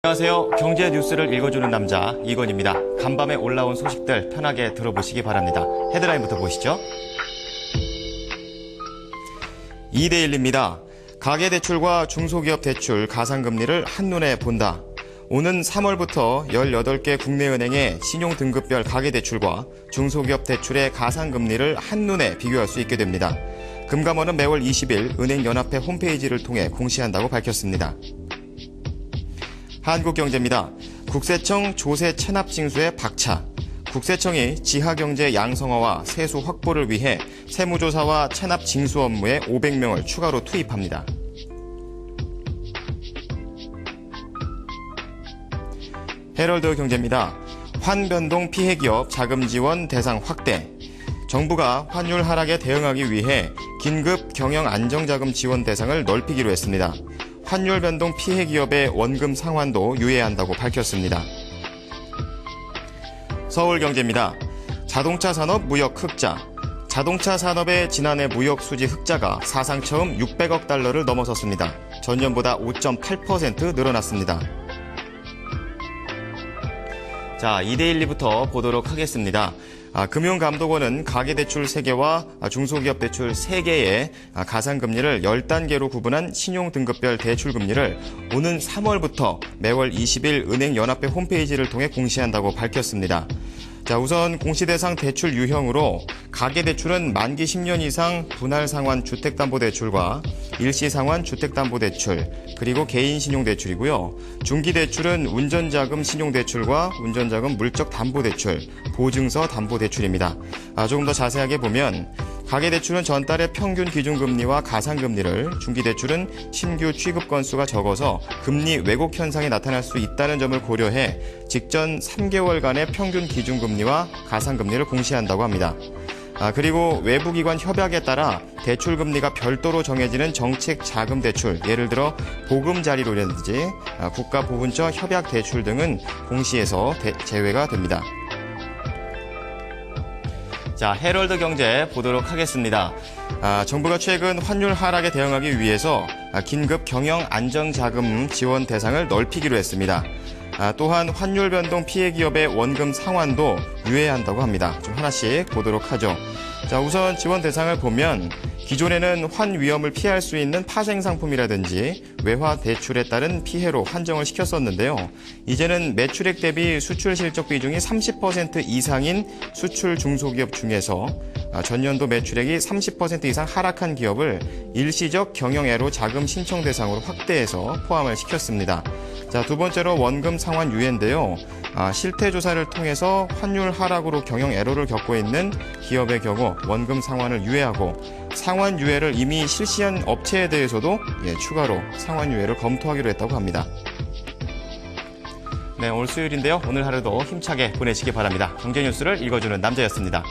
안녕하세요. 경제 뉴스를 읽어주는 남자 이건입니다. 간밤에 올라온 소식들 편하게 들어보시기 바랍니다. 헤드라인부터 보시죠. 2대1입니다. 가계대출과 중소기업 대출 가산금리를 한눈에 본다. 오는 3월부터 18개 국내은행의 신용등급별 가계대출과 중소기업 대출의 가산금리를 한눈에 비교할 수 있게 됩니다. 금감원은 매월 20일 은행연합회 홈페이지를 통해 공시한다고 밝혔습니다. 한국경제입니다. 국세청 조세 체납 징수에 박차. 국세청이 지하경제 양성화와 세수 확보를 위해 세무조사와 체납 징수 업무에 500명을 추가로 투입합니다. 헤럴드 경제입니다. 환변동 피해기업 자금 지원 대상 확대. 정부가 환율 하락에 대응하기 위해 긴급 경영 안정자금 지원 대상을 넓히기로 했습니다. 환율 변동 피해 기업의 원금 상환도 유예한다고 밝혔습니다. 서울경제입니다. 자동차 산업 무역 흑자. 자동차 산업의 지난해 무역 수지 흑자가 사상 처음 600억 달러를 넘어섰습니다. 전년보다 5.8% 늘어났습니다. 자, 2대1부터 보도록 하겠습니다. 금융감독원은 가계대출 3개와 중소기업 대출 3개의 가산금리를 10단계로 구분한 신용등급별 대출금리를 오는 3월부터 매월 20일 은행연합회 홈페이지를 통해 공시한다고 밝혔습니다. 자, 우선 공시대상 대출 유형으로 가계대출은 만기 10년 이상 분할상환 주택담보대출과 일시상환 주택담보대출, 그리고 개인신용대출이고요. 중기대출은 운전자금 신용대출과 운전자금 물적담보대출, 보증서 담보대출입니다. 조금 더 자세하게 보면 가계대출은 전달의 평균 기준금리와 가산금리를, 중기대출은 신규 취급 건수가 적어서 금리 왜곡 현상이 나타날 수 있다는 점을 고려해 직전 3개월간의 평균 기준금리와 가산금리를 공시한다고 합니다. 그리고 외부기관 협약에 따라 대출금리가 별도로 정해지는 정책자금대출, 예를 들어 보금자리로라든지 국가보훈처 협약대출 등은 공시에서 제외가 됩니다. 자, 헤럴드 경제 보도록 하겠습니다. 정부가 최근 환율 하락에 대응하기 위해서 긴급 경영 안정자금 지원 대상을 넓히기로 했습니다. 또한 환율 변동 피해 기업의 원금 상환도 유예한다고 합니다. 좀 하나씩 보도록 하죠. 자, 우선 지원 대상을 보면 기존에는 환 위험을 피할 수 있는 파생 상품이라든지 외화 대출에 따른 피해로 한정을 시켰었는데요. 이제는 매출액 대비 수출 실적 비중이 30% 이상인 수출 중소기업 중에서 전년도 매출액이 30% 이상 하락한 기업을 일시적 경영애로 자금 신청 대상으로 확대해서 포함을 시켰습니다. 자, 두 번째로 원금 상환 유예인데요. 실태 조사를 통해서 환율 하락으로 경영 애로를 겪고 있는 기업의 경우 원금 상환을 유예하고, 상환 유예를 이미 실시한 업체에 대해서도 추가로 상환 유예를 검토하기로 했다고 합니다. 네, 오늘 수요일인데요. 오늘 하루도 힘차게 보내시기 바랍니다. 경제 뉴스를 읽어주는 남자였습니다.